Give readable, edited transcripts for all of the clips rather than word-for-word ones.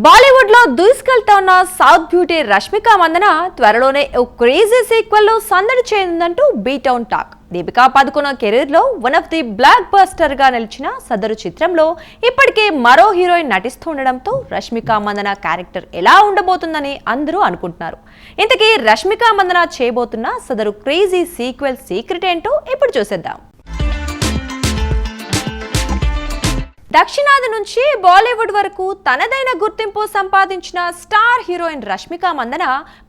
బాలీవుడ్ లో దూసుకెళ్తున్న south beauty Rashmika Mandanna త్వరలోనే ఓ crazy sequel లో సందడి చేయనుందంటూ బీటౌన్ టాక్. దీపికా పదుకొన కెరీర్ లో one of the block buster గా నిలిచిన సదరు చిత్రంలో ఇప్పటికే మరో హీరోయిన్ నటిస్తుండడంతో రష్మిక మందన క్యారెక్టర్ ఎలా ఉండబోతుందని అందరూ అనుకుంటున్నారు. ఇంతకీ రష్మిక మందన చేయబోతున్న సదరు క్రేజీ సీక్వెల్ సీక్రెట్ ఏంటో ఇప్పుడు చూసేద్దాం. దక్షిణాది నుంచి బాలీవుడ్ వరకు తనదైన గుర్తింపు సంపాదించిన స్టార్ హీరోయిన్ రష్మిక మందన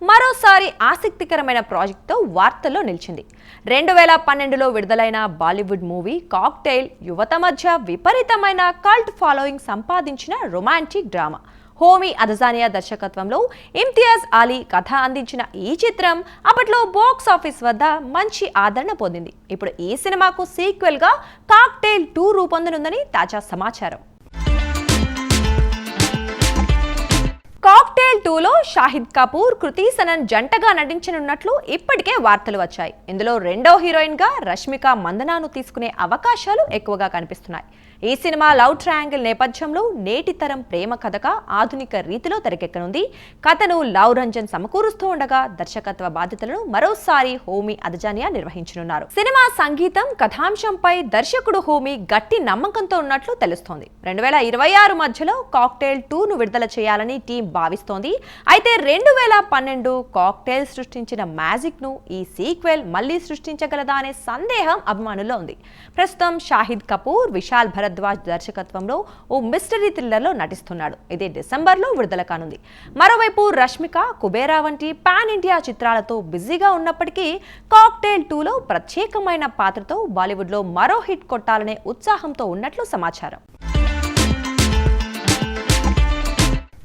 మరోసారి ఆసక్తికరమైన ప్రాజెక్టుతో వార్తల్లో నిలిచింది. 2012లో విడుదలైన బాలీవుడ్ మూవీ కాక్టైల్ యువత మధ్య విపరీతమైన కల్ట్ ఫాలోయింగ్ సంపాదించిన రొమాంటిక్ డ్రామా. హోమీ అదజానియా దర్శకత్వంలో ఇమ్తియాజ్ అలీ కథ అందించిన ఈ చిత్రం అప్పట్లో బాక్స్ ఆఫీస్ వద్ద మంచి ఆదరణ పొందింది. ఇప్పుడు ఈ సినిమాకు సీక్వెల్ గా కాక్టైల్ 2 రూపొందనుందని తాజా సమాచారం. కాక్టైల్ 2లో షాహిద్ కపూర్, కృతి సనన్ జంటగా నటించనున్నట్లు ఇప్పటికే వార్తలు వచ్చాయి. ఇందులో రెండో హీరోయిన్ గా రష్మిక మందనాను తీసుకునే అవకాశాలు ఎక్కువగా కనిపిస్తున్నాయి. ఈ సినిమా లవ్ ట్రయాంగిల్ నేపథ్యంలో నేటి తరం ప్రేమ కథగా ఆధునిక రీతిలో తెరకెక్కనుంది. కథను లవ్ రంజన్ సమకూరుస్తూ ఉండగా దర్శకత్వ బాధ్యతలను మరోసారి హోమీ అదజానియా నిర్వహించనున్నారు. సినిమా సంగీతం, కథాంశంపై దర్శకుడు హోమీ గట్టి నమ్మకంతో ఉన్నట్లు తెలుస్తోంది. 2026 మధ్యలో కాక్టైల్ 2ను విడుదల చేయాలని టీం భావిస్తోంది. అయితే 2012 కాక్టైల్ సృష్టించిన మ్యాజిక్ ను ఈ సీక్వెల్ మళ్లీ సృష్టించగలదా అనే సందేహం అభిమానుల్లో ఉంది. ప్రస్తుతం షాహిద్ కపూర్, విశాల్ భరద్వాజ్ దర్శకత్వంలో ఓ మిస్టరీ థ్రిల్లర్ లో నటిస్తున్నాడు. ఇది డిసెంబర్లో విడుదల కానుంది. మరోవైపు రష్మిక, కుబేరా వంటి పాన్ ఇండియా చిత్రాలతో బిజీగా ఉన్నప్పటికీ కాక్టైల్ 2లో ప్రత్యేకమైన పాత్రతో బాలీవుడ్ లో మరో హిట్ కొట్టాలనే ఉత్సాహంతో ఉన్నట్లు సమాచారం.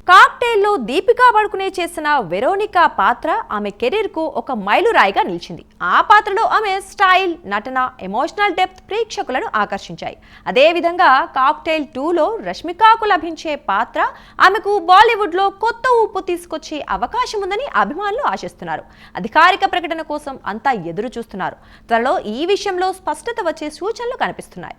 కాక్టైల్లో దీపికా పడుకునే చేసిన వెరోనికా పాత్ర ఆమె కెరీర్ కు ఒక మైలురాయిగా నిలిచింది. ఆ పాత్రలో ఆమె స్టైల్, నటన, ఎమోషనల్ డెప్త్ ప్రేక్షకులను ఆకర్షించాయి. అదేవిధంగా కాక్టైల్ 2లో రష్మికకు లభించే పాత్ర ఆమెకు బాలీవుడ్ లో కొత్త ఊపు తీసుకొచ్చే అవకాశం ఉందని అభిమానులు ఆశిస్తున్నారు. అధికారిక ప్రకటన కోసం అంతా ఎదురు చూస్తున్నారు. త్వరలో ఈ విషయంలో స్పష్టత వచ్చే సూచనలు కనిపిస్తున్నాయి.